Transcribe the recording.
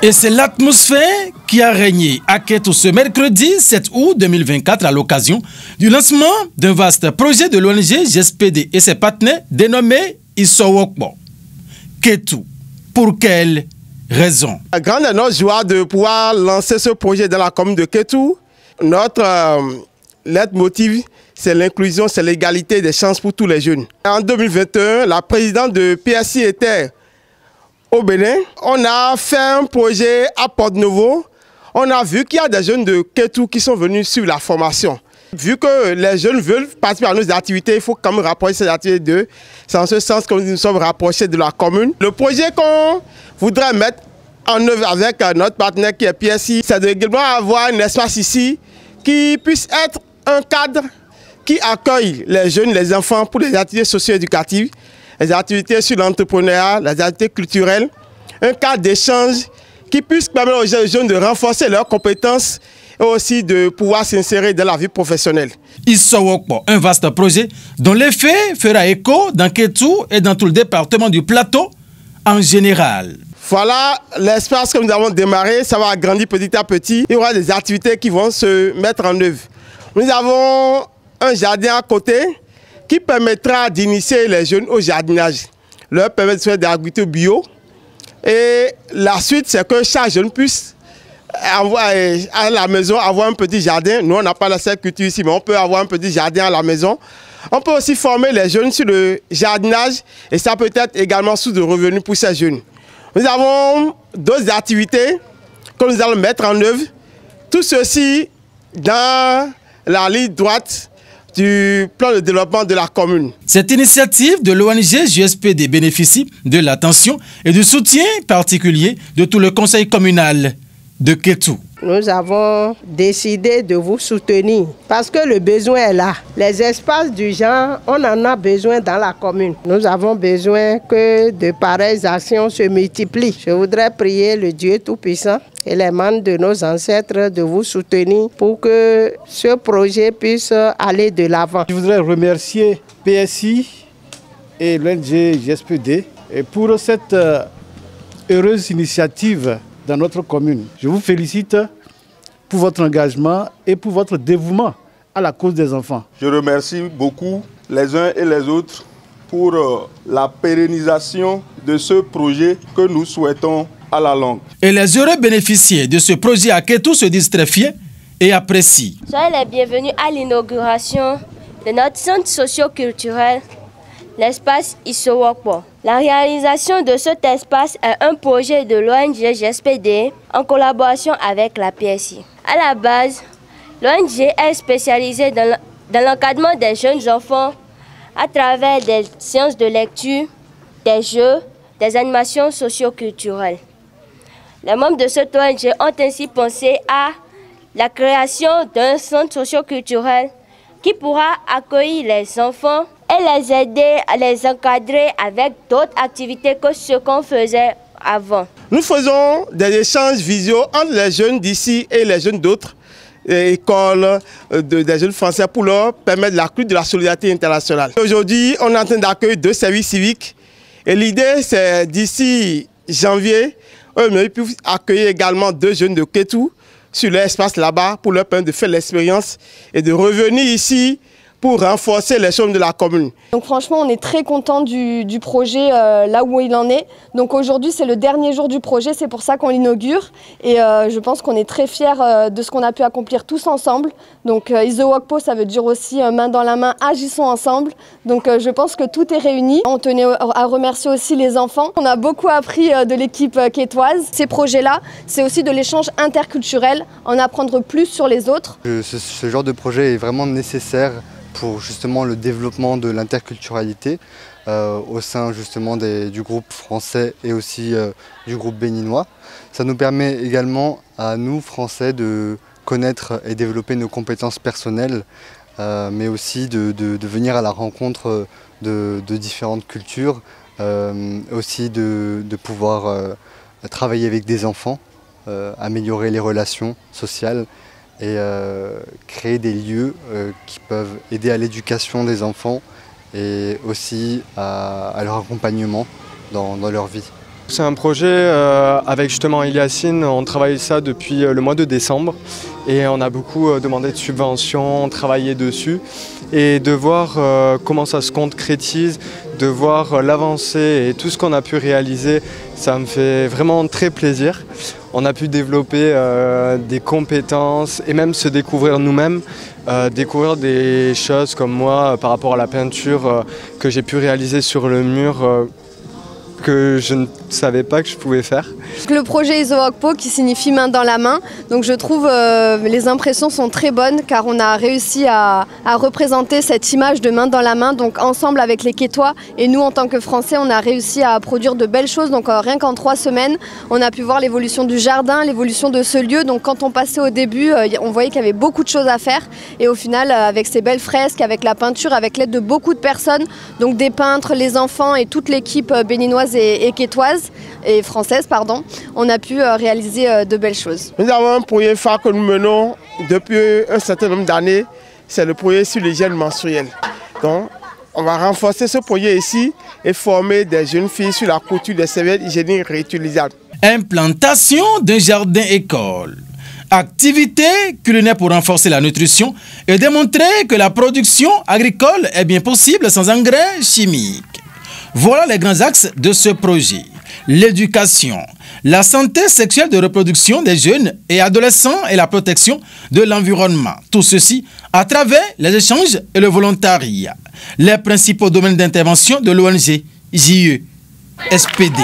Et c'est l'atmosphère qui a régné à Kétou ce mercredi 7 août 2024 à l'occasion du lancement d'un vaste projet de l'ONG GSPD et ses partenaires dénommé Isowokpo. Kétou, pour quelle raison? La grande est notre joie de pouvoir lancer ce projet dans la commune de Kétou. Notre leitmotiv, c'est l'inclusion, c'est l'égalité des chances pour tous les jeunes. En 2021, la présidente de PSI était au Bénin. On a fait un projet à Porte-Nouveau. On a vu qu'il y a des jeunes de Kétou qui sont venus suivre la formation. Vu que les jeunes veulent participer à nos activités, il faut quand même rapprocher ces activités d'eux. C'est en ce sens que nous nous sommes rapprochés de la commune. Le projet qu'on voudrait mettre en œuvre avec notre partenaire qui est PSI, c'est de également avoir un espace ici qui puisse être un cadre qui accueille les jeunes, les enfants pour les activités socio-éducatives, les activités sur l'entrepreneuriat, les activités culturelles, un cadre d'échange qui puisse permettre aux jeunes de renforcer leurs compétences et aussi de pouvoir s'insérer dans la vie professionnelle. Isowokpo, un vaste projet dont l'effet fera écho dans Kétou et dans tout le département du Plateau en général. Voilà l'espace que nous avons démarré, ça va grandir petit à petit. Il y aura des activités qui vont se mettre en œuvre. Nous avons un jardin à côté qui permettra d'initier les jeunes au jardinage, leur permettre de faire des agricultures bio. Et la suite, c'est que chaque jeune puisse avoir à la maison avoir un petit jardin. Nous, on n'a pas la culture ici, mais on peut avoir un petit jardin à la maison. On peut aussi former les jeunes sur le jardinage et ça peut être également source de revenus pour ces jeunes. Nous avons d'autres activités que nous allons mettre en œuvre. Tout ceci dans la ligne droite du plan de développement de la commune. Cette initiative de l'ONG GSPD bénéficie de l'attention et du soutien particulier de tout le conseil communal de Kétou. Nous avons décidé de vous soutenir parce que le besoin est là. Les espaces du genre, on en a besoin dans la commune. Nous avons besoin que de pareilles actions se multiplient. Je voudrais prier le Dieu Tout-Puissant et les membres de nos ancêtres de vous soutenir pour que ce projet puisse aller de l'avant. Je voudrais remercier PSI et l'ONG GSPD pour cette heureuse initiative dans notre commune. Je vous félicite pour votre engagement et pour votre dévouement à la cause des enfants. Je remercie beaucoup les uns et les autres pour la pérennisation de ce projet que nous souhaitons à la longue. Et les heureux bénéficiaires de ce projet à Kétou se disent très fiers et apprécient. Soyez les bienvenus à l'inauguration de notre centre socio-culturel, l'espace Isowokpo. La réalisation de cet espace est un projet de l'ONG GSPD en collaboration avec la PSI. À la base, l'ONG est spécialisée dans l'encadrement des jeunes enfants à travers des séances de lecture, des jeux, des animations socio-culturelles. Les membres de cette ONG ont ainsi pensé à la création d'un centre socio-culturel qui pourra accueillir les enfants et les aider à les encadrer avec d'autres activités que ce qu'on faisait avant. Nous faisons des échanges visio entre les jeunes d'ici et les jeunes d'autres écoles, des jeunes français pour leur permettre la culture de la solidarité internationale. Aujourd'hui, on est en train d'accueillir 2 services civiques et l'idée c'est d'ici janvier, ils peuvent accueillir également 2 jeunes de Kétou sur l'espace là-bas pour leur permettre de faire l'expérience et de revenir ici pour renforcer les choses de la commune. Donc franchement, on est très content du projet là où il en est. Donc aujourd'hui, c'est le dernier jour du projet, c'est pour ça qu'on l'inaugure. Et je pense qu'on est très fiers de ce qu'on a pu accomplir tous ensemble. Donc Isowokpo, ça veut dire aussi main dans la main, agissons ensemble. Donc je pense que tout est réuni. On tenait à remercier aussi les enfants. On a beaucoup appris de l'équipe kétoise. Ces projets-là, c'est aussi de l'échange interculturel, en apprendre plus sur les autres. Ce genre de projet est vraiment nécessaire pour justement le développement de l'interculturalité au sein justement du groupe français et aussi du groupe béninois. Ça nous permet également à nous, Français, de connaître et développer nos compétences personnelles, mais aussi de venir à la rencontre de différentes cultures, aussi de pouvoir travailler avec des enfants, améliorer les relations sociales et créer des lieux qui peuvent aider à l'éducation des enfants et aussi à leur accompagnement dans leur vie. C'est un projet avec justement Eliassine, on travaille ça depuis le mois de décembre et on a beaucoup demandé de subventions, travaillé dessus et de voir comment ça se concrétise, de voir l'avancée et tout ce qu'on a pu réaliser, ça me fait vraiment très plaisir. On a pu développer des compétences et même se découvrir nous-mêmes, découvrir des choses comme moi par rapport à la peinture que j'ai pu réaliser sur le mur que je ne savais pas que je pouvais faire. Le projet Isookpo qui signifie main dans la main, donc je trouve les impressions sont très bonnes car on a réussi à représenter cette image de main dans la main, donc ensemble avec les Quétois et nous en tant que Français on a réussi à produire de belles choses, donc rien qu'en 3 semaines on a pu voir l'évolution du jardin, l'évolution de ce lieu, donc quand on passait au début on voyait qu'il y avait beaucoup de choses à faire et au final avec ces belles fresques, avec la peinture, avec l'aide de beaucoup de personnes, donc des peintres, les enfants et toute l'équipe béninoise et quétoise et française, pardon, on a pu réaliser de belles choses. Nous avons un projet phare que nous menons depuis un certain nombre d'années, c'est le projet sur l'hygiène menstruelle. Donc, on va renforcer ce projet ici et former des jeunes filles sur la couture des serviettes hygiéniques réutilisables. Implantation d'un jardin-école. Activité culinaire pour renforcer la nutrition et démontrer que la production agricole est bien possible sans engrais chimiques. Voilà les grands axes de ce projet. L'éducation, la santé sexuelle de reproduction des jeunes et adolescents et la protection de l'environnement. Tout ceci à travers les échanges et le volontariat. Les principaux domaines d'intervention de l'ONG JESPD.